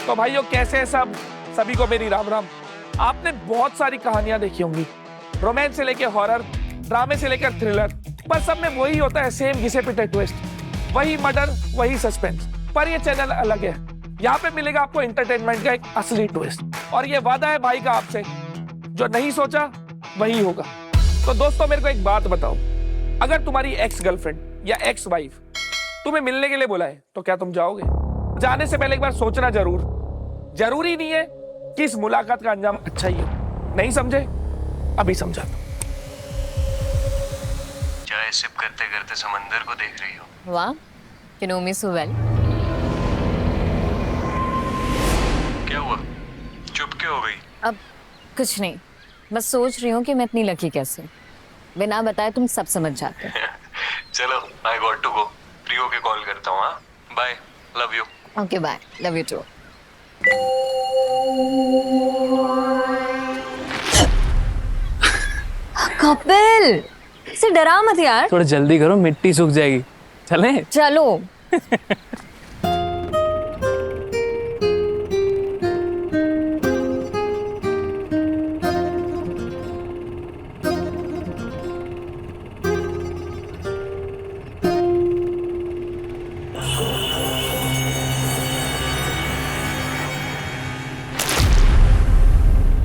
तो भाइयों कैसे हैं सब? सभी को मेरी राम राम। आपने बहुत सारी कहानियां देखी होंगी, रोमांस से लेकर हॉरर, ड्रामे से लेकर थ्रिलर, पर सब में वही होता है, सेम घिसे पिटे ट्विस्ट, वही मर्डर, वही सस्पेंस। पर ये चैनल अलग है, यहाँ पे मिलेगा आपको एंटरटेनमेंट का एक असली ट्विस्ट। और ये वादा है भाई का आपसे, जो नहीं सोचा वही होगा। तो दोस्तों मेरे को एक बात बताओ, अगर तुम्हारी एक्स गर्लफ्रेंड या एक्स वाइफ तुम्हें मिलने के लिए बुलाए तो क्या तुम जाओगे? जाने से पहले एक बार सोचना जरूर। जरूरी नहीं है कि इस मुलाकात का अंजाम अच्छा ही हो। नहीं समझे? अभी समझाता हूं। चाय सिप करते करते समंदर को देख रही हो। वाह, you know me so well. क्या हुआ? चुप क्यों हो गई? अब कुछ नहीं, बस सोच रही हूँ कि मैं इतनी लकी कैसे हूँ। बिना बताए तुम सब समझ जाते हो। चलो, I got to go. Free होके कॉल करता हूँ। हाँ, bye, love you. Okay bye, love you too. Kapil, इसे डरा मत यार। थोड़ा जल्दी करो, मिट्टी सूख जाएगी। चलें? चलो।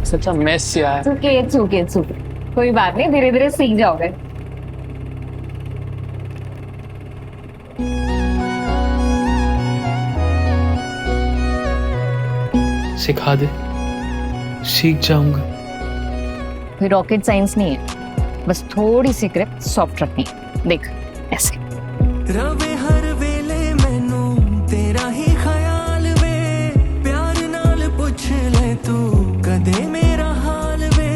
सच्चा मेस यार। चुके। कोई बात नहीं, धीरे धीरे सीख जाओगे। सिखा दे, सीख जाऊंगा। कोई रॉकेट साइंस नहीं है, बस थोड़ी सी ग्रिप सॉफ्ट रखनी है। देख ऐसे। रवे हर वेले मैनू तेरा ही ख्याल वे, प्यार नाल पुछ ले तू कदे मेरा हाल वे,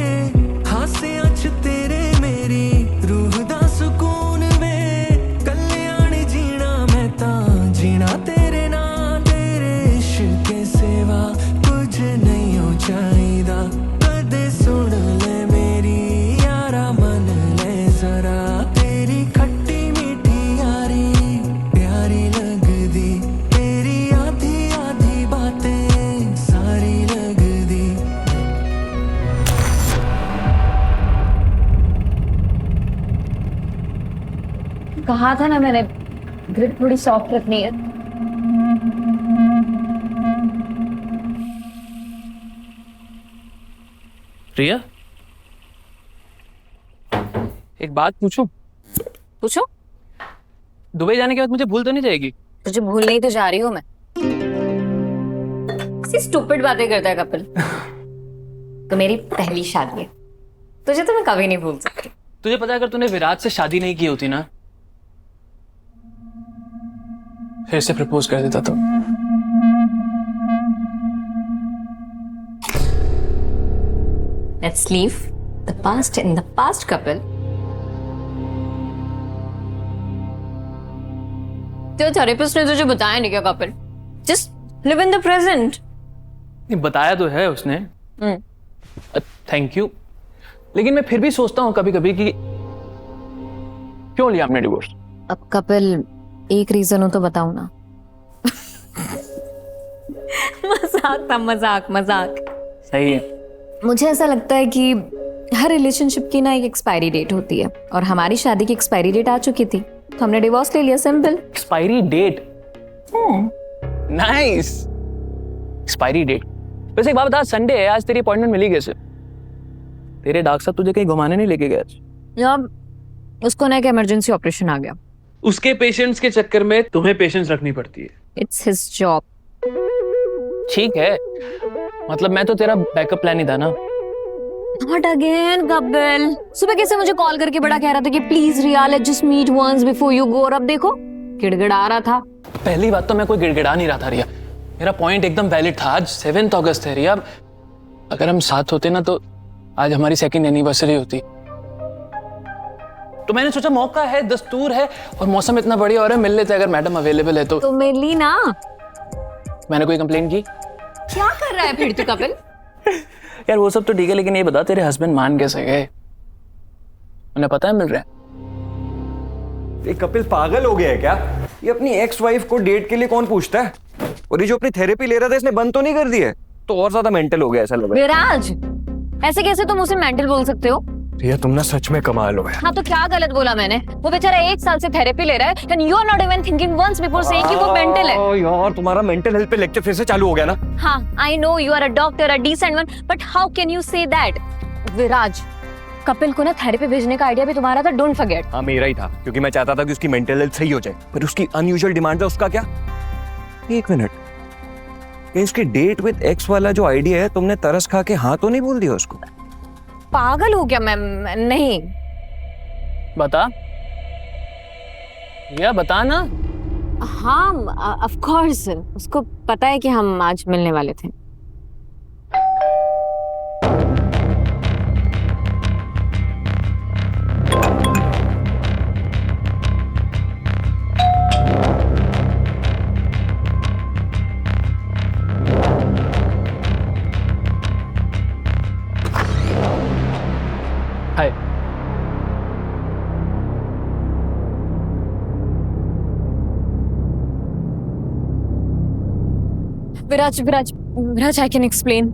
हासियां च तेरे मेरी रूह दा सुकून वे, कल्याण जीना मैं तां जीना तेरे नाल, तेरे इश्क के सिवा कुछ नहीं हो चाहिदा, कदे सुन ले मेरी यारा मन ले जरा, तेरी खट्टी मीठी यारी प्यारी लगदी, तेरी आधी आधी बातें सारी लगदी। कहा था ना मैंने, ग्रिप थोड़ी सॉफ्ट रखनी है। प्रिया, एक बात पूछूं? पूछो। दुबई जाने के बाद मुझे भूल तो नहीं जाएगी? तुझे भूलने ही तो जा रही हूँ मैं। ऐसी स्टूपिड बातें करता है कपिल। तो मेरी पहली शादी है, तुझे तो मैं कभी नहीं भूल सकती। तुझे पता है, अगर तूने विराट से शादी नहीं की होती ना, फिर से प्रपोज कर देता तो। Let's leave the past in the past, Kapil. तो थेरेपिस्ट ने तुझे बताया नहीं क्या Kapil? Just live in the present. नहीं, बताया तो है उसने। Thank you. लेकिन मैं फिर भी सोचता हूँ कभी कभी कि क्यों लिया आपने डिवोर्स? अब कपिल, एक रीजन हो तो बताओ ना। मजाक था, मजाक। सही है। मुझे ऐसा लगता है कि हर रिलेशनशिप की ना एक एक्सपायरी डेट होती है, और हमारी शादी की एक्सपायरी डेट आ चुकी थी, तो हमने डिवोर्स ले लिया। Simple. Expiry date? Nice. Expiry date. वैसे एक बात बता, संडे है, आज तेरी अपॉइंटमेंट मिली कैसे? तेरे डॉक्टर साहब तुझे कहीं घुमाने नहीं लेके गए आज? अब उसको ना एक इमरजेंसी ऑपरेशन आ गया। उसके पेशेंट्स के चक्कर में तुम्हें पेशेंस रखनी पड़ती है। It's his job. ठीक है, मतलब मैं तो तेरा बैकअप प्लान ही था ना। Not again, Kapil. सुबह कैसे मुझे कॉल करके बड़ा कह रहा था कि please Riya, let's just meet once before you go, और अब देखो गिड़गिड़ा रहा था। पहली बात तो मैं कोई गिड़गिड़ा नहीं रहा था रिया, मेरा पॉइंट एकदम वैलिड था। आज 7 अगस्त है रिया, अगर हम साथ होते ना तो आज हमारी 2nd एनिवर्सरी होती। तो मैंने सोचा मौका है, दस्तूर है, और मौसम इतना बढ़िया हो रहा है, मिल लेते अगर मैडम अवेलेबल है तो मिल ली ना। मैंने कोई कंप्लेंट की? क्या कर रहा है फिर तू कपिल? यार वो सब तो ठीक है, लेकिन ये बता तेरे हस्बैंड मान कैसे गए? उन्हें पता है मिल रहा है? ये कपिल पागल हो गया है क्या? ये अपनी एक्स वाइफ को डेट के लिए कौन पूछता है? और ये जो अपनी थेरेपी ले रहा था इसने बंद तो नहीं कर दी है? तो और ज्यादा मेंटल हो गया ऐसा लग रहा विराज, ऐसे कैसे तुम उसे मेंटल बोल सकते हो? है। ये तुम ना सच में कमाल हो यार। हाँ तो क्या गलत बोला मैंने? वो बेचारा 1 साल से थेरेपी ले रहा है and you are not even thinking once before saying कि वो मेंटल है। यार तुम्हारा मेंटल हेल्थ पे लेक्चर फिर से चालू हो गया ना। हाँ, I know you are a doctor, a decent one, but how can you say that? Viraj, Kapil को ना थेरेपी भेजने का आइडिया भी तुम्हारा था, डोंट फॉरगेट। हाँ मेरा ही था, क्योंकि मैं चाहता था कि उसकी मेंटल हेल्थ सही हो जाए। पर उसकी अनयूजुअल डिमांड है, उसका क्या? एक मिनट, ये इसकी डेट विद एक्स वाला जो आइडिया है, तुमने तरस खा के हाँ तो नहीं बोल दिया उसको? पागल हो क्या मैं? नहीं। बता या बता ना। हाँ ऑफ कोर्स, उसको पता है कि हम आज मिलने वाले थे। Hi. Viraj Viraj Viraj, I can explain.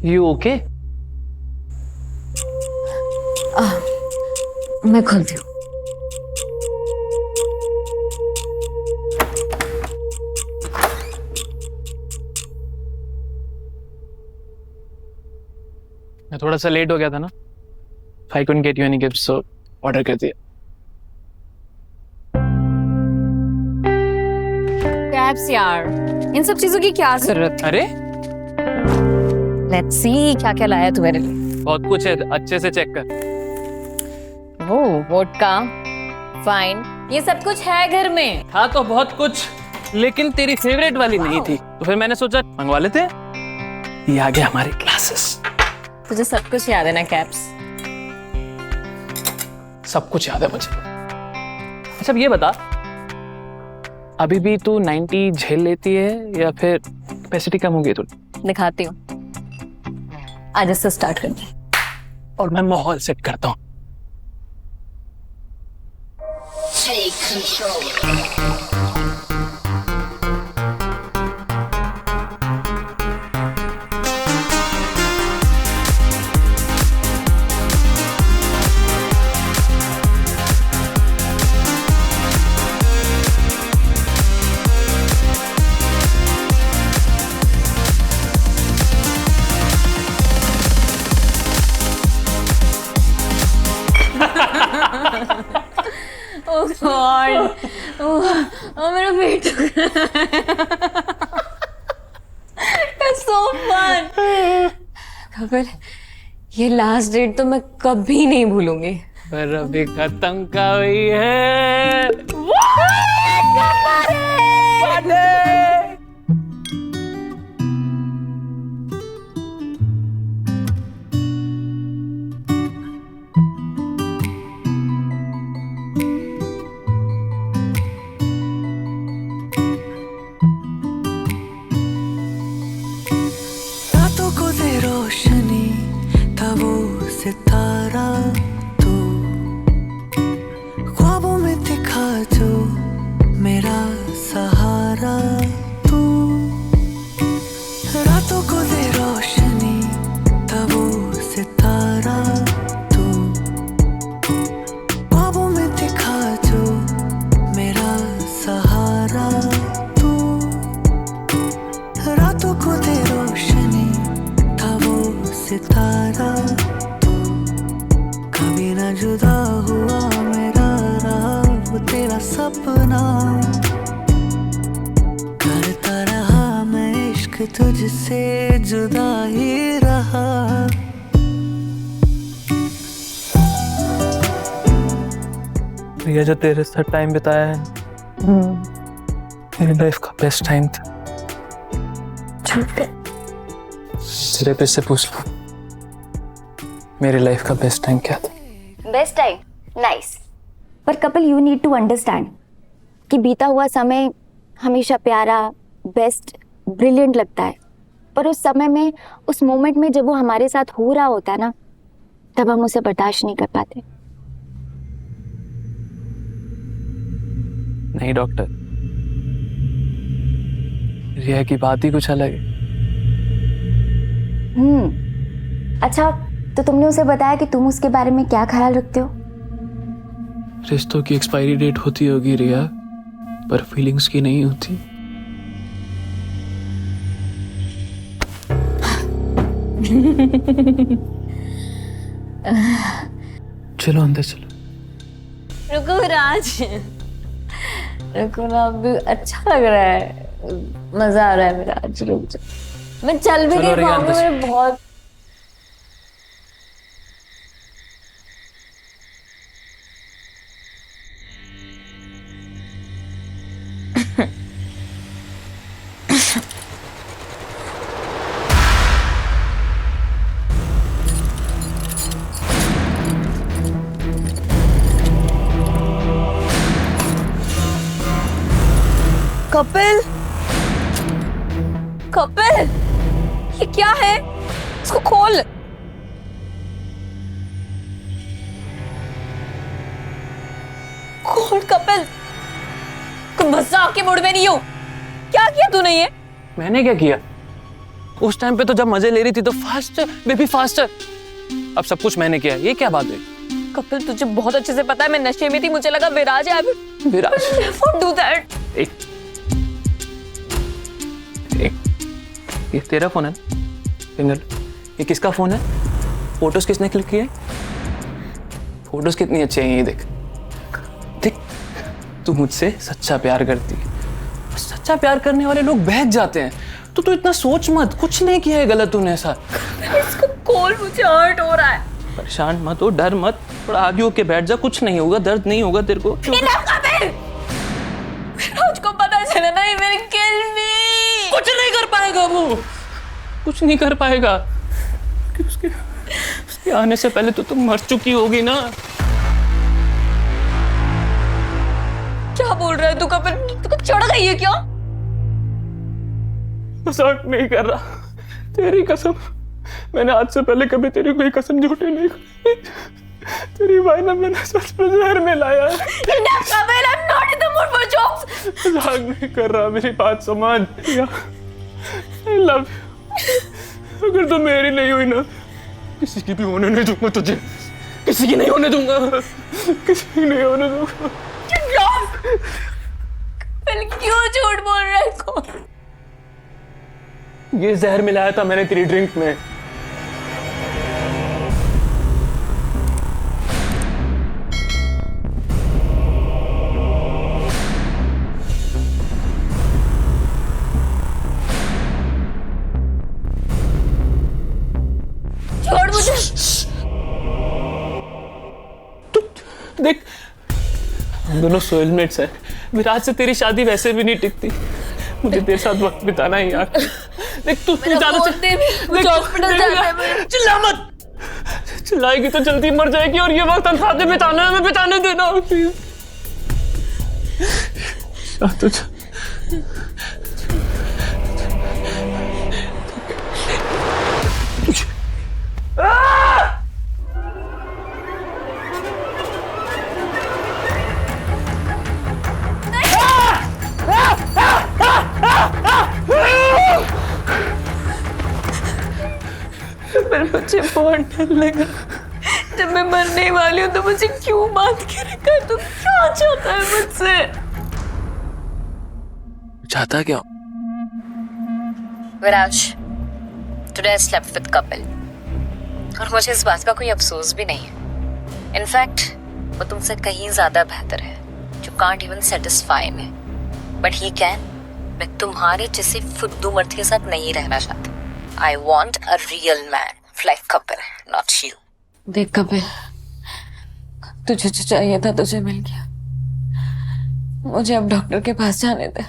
You okay? मैं खोलती हूँ। मैं थोड़ा सा लेट हो गया था ना, आई couldn't get you any gifts, so order कर दिया। कैप्स यार, इन सब चीजों की क्या जरूरत? अरे लेट्स सी क्या क्या लाया तू मेरे लिए। बहुत कुछ है, अच्छे से चेक कर। ओह, वोडका, फाइन, ये सब कुछ है घर में। था तो बहुत कुछ, लेकिन तेरी फेवरेट वाली नहीं थी, तो फिर मैंने सोचा मंगवा लेते हैं। ये आ गया हमारे क्लासेस। तुझे सब कुछ याद है ना कैप्स? सब कुछ याद है मुझे। अच्छा ये बता, अभी भी तू 90 झेल लेती है या फिर कैपेसिटी कम हो गई? तू दिखाती हूँ, आज से स्टार्ट करते हैं। और मैं माहौल सेट करता हूँ। ओह गॉड, ओह मेरा पेट That's so fun. कपिल, ये लास्ट डेट तो मैं कभी नहीं भूलूंगी। पर अभी खत्म का हुई है। रातों को दे रोशनी था वो सितारा, तू ख्वाबों में दिखा जो मेरा सहारा, तू रातों को दे रोशनी था वो सितारा, तू ख्वाबों में दिखा जो मेरा सहारा, तू रातों को दे रोशनी था वो सितारा, तू कभी ना जुदा हुआ मेरा रहा वो तेरा सपना, करता रहा मैं इश्क तुझसे जुदा ही रहा। रिया, जो तेरे साथ टाइम बिताया है मेरी लाइफ का बेस्ट टाइम था। झूठ है। तेरे पे से पूछ लो, मेरी लाइफ का बेस्ट टाइम क्या था? Best time, nice. पर Kapil, you need to understand कि बीता हुआ समय हमेशा प्यारा, बेस्ट, ब्रिलियंट लगता है, पर उस समय में, उस मोमेंट में जब वो हमारे साथ हो रहा होता है ना, तब हम उसे बर्दाश्त नहीं कर पाते। नहीं डॉक्टर, रिया की बात ही कुछ अलग है। अच्छा, तो तुमने उसे बताया कि तुम उसके बारे में क्या ख्याल रखते हो? रिश्तों की एक्सपायरी डेट होती होगी रिया, पर फीलिंग्स की नहीं होती। चलो अंदर चलो। रुको विराज, रुको ना, अभी अच्छा लग रहा है, मजा आ रहा है विराज, रुक जा। मैं चल भी चलो नहीं रिया, पाऊंगी, अंदर मेरे बहुत कपिल, कपिल, ये क्या है? इसको खोल। खोल कपिल, तुम मजाक के मूड में नहीं हो। क्या किया तूने ये? मैंने क्या किया? उस टाइम पे तो जब मजे ले रही थी तो फास्टर बेबी फास्टर, अब सब कुछ मैंने किया। ये क्या बात है? कपिल, तुझे बहुत अच्छे से पता है मैं नशे में थी, मुझे लगा विराज है। विराज, Never do that. ये तेरा फोन है फिंगर? ये किसका फोन है? फोटोज किसने क्लिक किए? फोटोज कितनी अच्छी हैं, ये देख देख। तू मुझसे सच्चा प्यार करती है, सच्चा प्यार करने वाले लोग बहक जाते हैं। तो तू इतना सोच मत, कुछ नहीं किया है गलत तूने ऐसा। इसको खोल, मुझे हर्ट हो रहा है। परेशान मत हो, डर मत, थोड़ा आगे होके बैठ जा, कुछ नहीं होगा, दर्द नहीं होगा तेरे को। विराज को पता चला ना, ये मेरे किल मी। कुछ नहीं कर पाएगा वो, कुछ नहीं कर पाएगा। उसके आने से पहले तो तुम मर चुकी होगी ना। क्या बोल रहा है तू कपिल? तुझको चढ़ गई है क्या? मजाक नहीं कर रहा, तेरी कसम, मैंने आज से पहले कभी तेरी कोई कसम झूठी नहीं खाई। तेरी भाई ने मैंने सच में जहर मिलाया है। Kapil, I'm not in the mood for jokes. मजाक नहीं कर रहा, मेरी बात समझ। I love you। अगर तुम मेरी नहीं हुई ना, किसी की भी होने नहीं दूंगा तुझे, किसी की नहीं होने दूंगा, किसी की नहीं होने दूंगा। कपिल, क्यों झूठ बोल रहा है? कौन? ये जहर मिलाया था मैंने तेरी ड्रिंक में। छोड़ मुझे। देख, हम दोनों सोलमेट्स हैं। विराज से तेरी शादी वैसे भी नहीं टिकती, मुझे तेरे साथ वक्त बिताना है यार। देख तू ज्यादा हॉस्पिटल जाना है। चिल्ला मत, चिल्लाएगी तो जल्दी मर जाएगी, और ये वक्त हम साथ में बिताना है, हमें बिताने देना। प्लीज पर मुझे बहुत डर लगा। जब मैं मरने वाली हूँ तो मुझे क्यों बांध के रखा है? तू क्या चाहता है मुझसे? चाहता क्या? Viraj, today I slept with Kapil, और मुझे इस बात का कोई अफसोस भी नहीं है। इनफैक्ट वो तुमसे कहीं ज्यादा बेहतर है, जो can't even satisfy me, but he can. मैं तुम्हारे जैसे फुद्दू मर्द के साथ नहीं रहना चाहती। I want a real man like Kapil, not you. देख कपिल, तुझे जो चाहिए था तुझे मिल गया। मुझे अब डॉक्टर के पास जाने दे।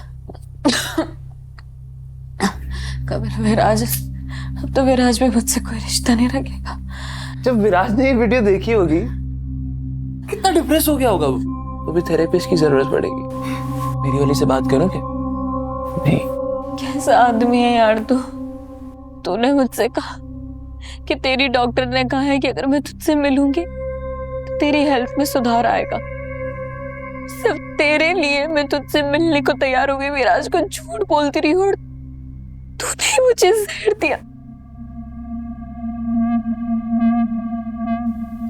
कभी विराज, अब तो विराज में मुझसे कोई रिश्ता नहीं रखेगा। जब विराज ने ये वीडियो देखी होगी कितना डिप्रेस हो गया होगा वो भी थेरेपिस्ट की जरूरत पड़ेगी। मेरी वाली से बात करोगे? नहीं। कैसा आदमी है यार तू। तूने मुझसे कहा कि तेरी डॉक्टर ने कहा है कि अगर मैं तुझसे मिलूंगी तो तेरी हेल्थ में सुधार आएगा। सिर्फ तेरे लिए मैं तुझसे मिलने को तैयार हो गई। विराज को झूठ बोलती रही और तूने मुझे जहर दिया।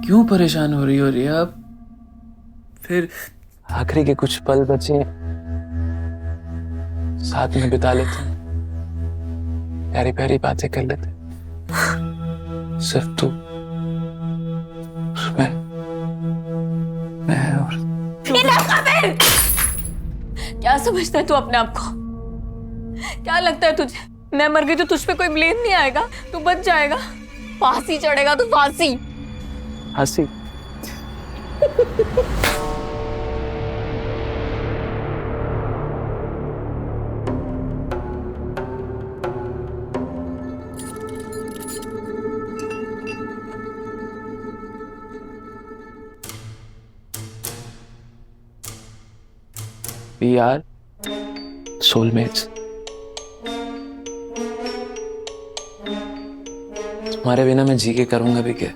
क्यों परेशान हो रही हो रिया? फिर आखिरी के कुछ पल बचे साथ में बिता लेते, प्यारी प्यारी बातें कर लेते, सिर्फ तू मैं और क्या समझता है तू अपने आप को? क्या लगता है तुझे मैं मर गई तो तुझ पे कोई ब्लेम नहीं आएगा? तू बच जाएगा, फांसी चढ़ेगा तू, फांसी। हंसी We are soulmates. तुम्हारे बिना मैं जी के करूंगा भी क्या?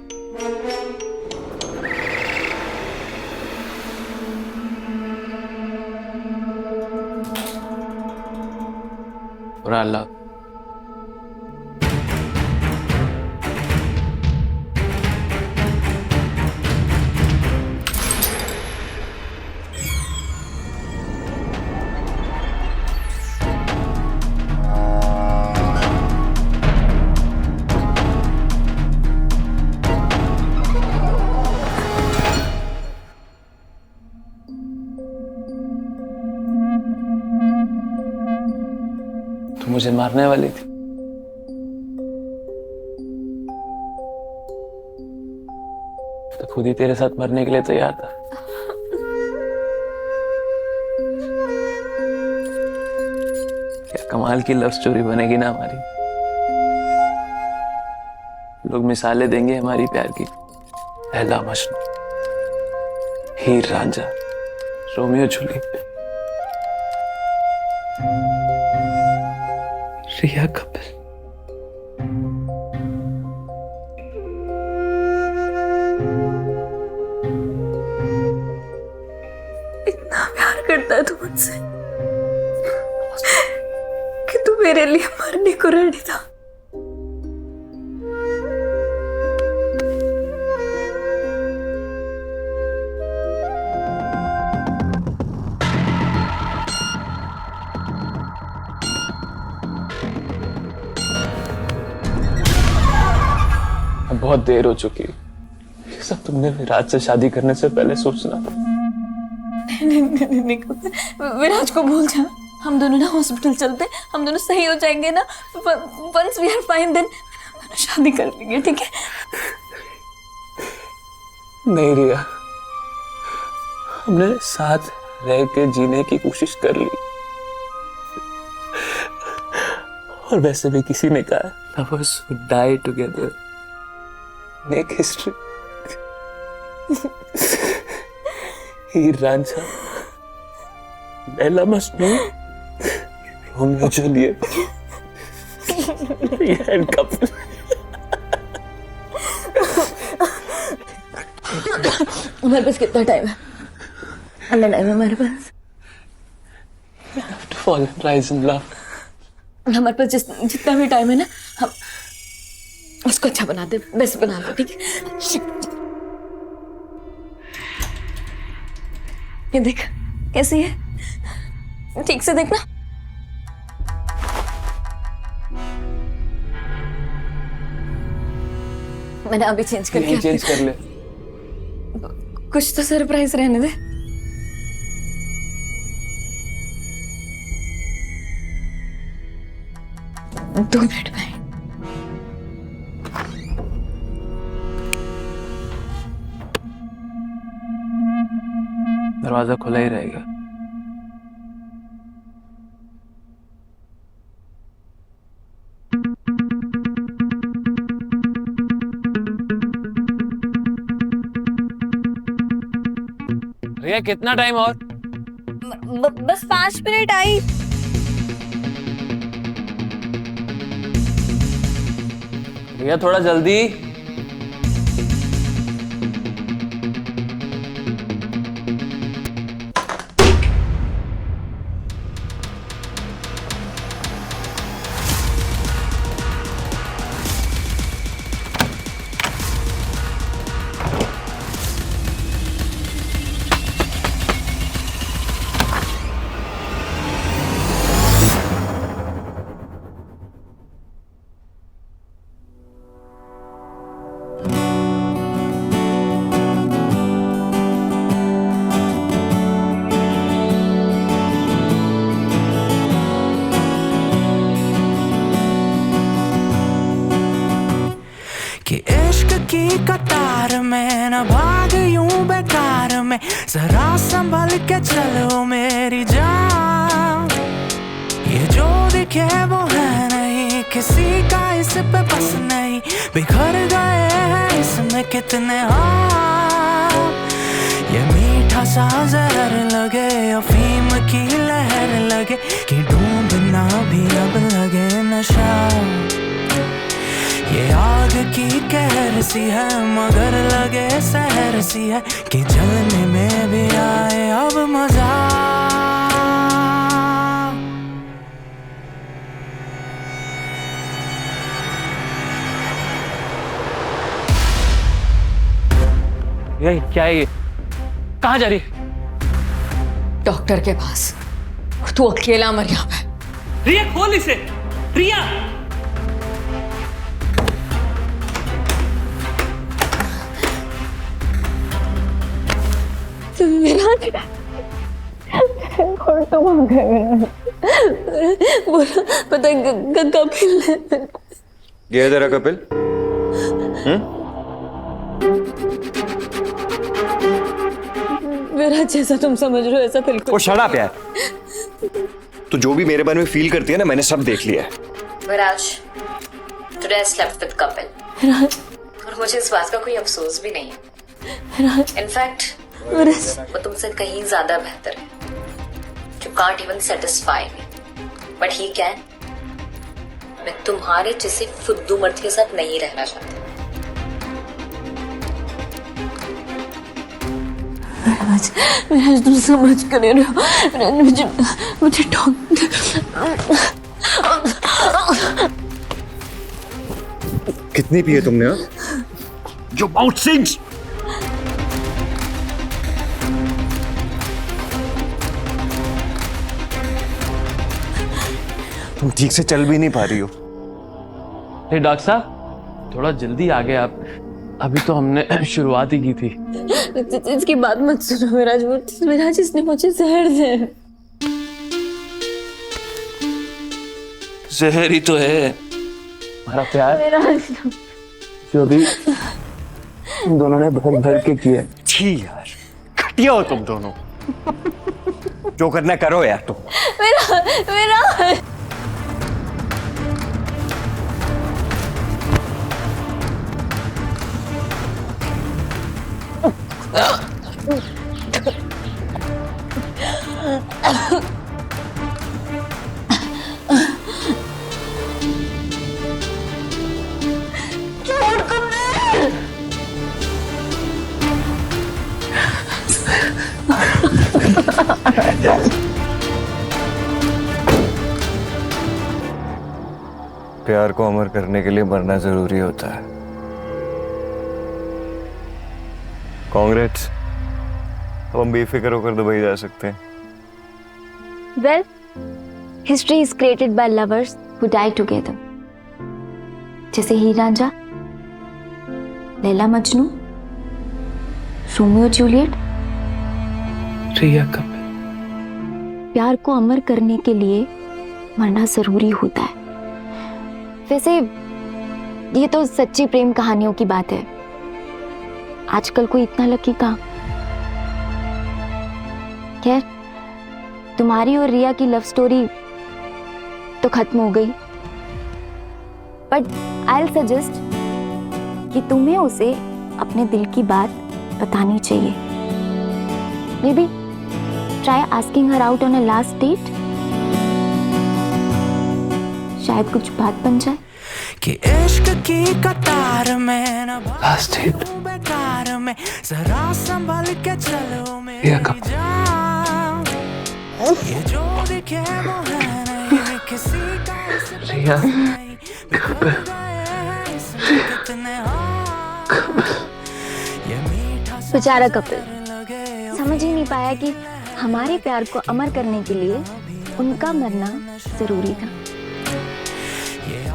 और अल्लाह तू मुझे मारने वाली थी। तो खुद ही तेरे साथ मरने के लिए तैयार था। क्या कमाल की लव स्टोरी बनेगी ना हमारी। लोग मिसालें देंगे हमारी प्यार की। लैला मजनू, हीर रांझा, रोमियो जूलियट, रिया कपिल। इतना प्यार करता है तू मुझसे कि तू मेरे लिए मरने को रेडी था। बहुत देर हो चुकी है। ये सब तुमने विराज से शादी करने से पहले सोचना था। नहीं, विराज को भूल जा। हम दोनों ना हॉस्पिटल चलते, हम दोनों सही हो जाएंगे ना। Once we are fine then शादी कर लेंगे, ठीक है? नहीं रिया, हमने साथ रह के जीने की कोशिश कर ली और वैसे भी किसी ने कहा lovers who die together make history. Heer Ranjha, Laila Majnu, Romeo Juliet, रिया कपिल। हमारे पास कितना टाइम है? अंदर टाइम है हमारे पास। To fall and rise in love. हमारे पास जितना भी टाइम है ना, हम उसको अच्छा बना दे, बेस्ट बना दे, ठीक है? ये देख कैसी है, ठीक से देखना। मैंने अभी चेंज कर दिया। चेंज कर ले। कुछ तो सरप्राइज रहने दे। 2 मिनट में। दरवाजा खुला ही रहेगा। रिया कितना टाइम और? बस 5 मिनट आई। रिया थोड़ा जल्दी। कि इश्क की कतार में न भाग यूं बेकार में, जरा संभल के चलो मेरी जान। ये जो दिखे वो है नहीं, किसी का इस पे बस नहीं, बिखर गए हैं इसमें कितने हाथ। ये मीठा सा जहर लगे, अफीम की लहर लगे, कि डूबना भी अब लगे नशा। ये आग की कहर सी है मगर लगे सहर सी है, कि जलने में भी आए अब मजा। ये क्या है ये? कहाँ जा रही है? डॉक्टर के पास। और तू अकेला मर यहाँ पे। रिया खोल इसे। रिया और तुम आ गए। बोला पता कपिल ने। ये है तेरा कपिल? मेरा जैसा तुम समझ रहे हो ऐसा बिल्कुल। ओ शट अप यार। तू जो भी मेरे बारे में फील करती है ना, मैंने सब देख लिया है। Viraj, today I slept with Kapil. और मुझे इस बात का कोई अफसोस भी नहीं है। इनफैक्ट वो तुमसे कहीं ज्यादा बेहतर है। You can't even satisfy me, but he can. मैं तुम्हारे जैसे फुद्दू मर्द के साथ नहीं रहना चाहती। विराज तुम समझ कर रहे हो। मुझे डॉक्टर। कितनी पी है तुमने? जो माउथ सिंग्स। तुम ठीक से चल भी नहीं पा रही हो। डॉक्टर साहब थोड़ा जल्दी आ गए आप। अभी तो हमने शुरुआत ही की थी। इसकी बात मत सुनो विराज। विराज इसने मुझे जहर दिया। जहर ही तो है हमारा प्यार, जो भी तुम दोनों ने भर भर के किया। छी यार, घटिया हो तुम दोनों। जो करना करो यार तुम। विराज प्यार को अमर करने के लिए मरना जरूरी होता है। कांग्रेस, अब हम बेफिक्र होकर दुबई जा सकते हैं। Well, history is created by lovers who die together. जैसे हीर रांझा, लैला मजनू, रोमियो जूलियट। रिया कपिल। प्यार को अमर करने के लिए मरना जरूरी होता है। वैसे ये तो सच्ची प्रेम कहानियों की बात है। आजकल कोई इतना लकी कहाँ। खैर, तुम्हारी और रिया की लव स्टोरी तो खत्म हो गई, बट आई विल सजेस्ट कि तुम्हें उसे अपने दिल की बात बतानी चाहिए। Maybe try asking her out on a last date, शायद कुछ बात बन जाए। कि इश्क की कतार में न लास्ट डेट बेकार में जरा संभल के चलो मेरी या कब? जान, ये जो दिखे वो है नहीं किसी का रिया कब? कितने ये मीठा बेचारा कपिल समझ ही नहीं पाया कि हमारे प्यार को अमर करने के लिए उनका मरना जरूरी था।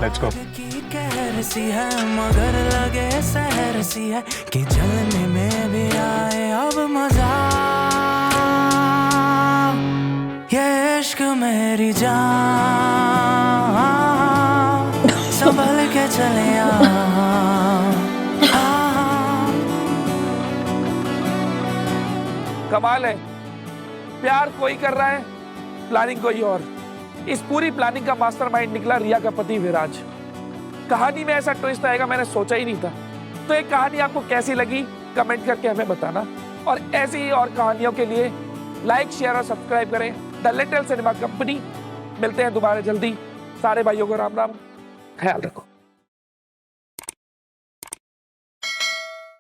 Let's go. कहर सी है मगर लगे सहर सी है कि जलने में भी आए अब मजा, ये इश्क मेरी जान संभल के चले कमाल है, प्यार कोई कर रहा है, प्लानिंग कोई और। इस पूरी प्लानिंग का मास्टरमाइंड निकला रिया का पति विराज। कहानी में ऐसा ट्विस्ट आएगा मैंने सोचा ही नहीं था। तो ये कहानी आपको कैसी लगी कमेंट करके हमें बताना, और ऐसी ही और कहानियों के लिए लाइक शेयर और सब्सक्राइब करें द लिटिल सिनेमा कंपनी। मिलते हैं दोबारा जल्दी। सारे भाइयों को राम राम, ख्याल रखो।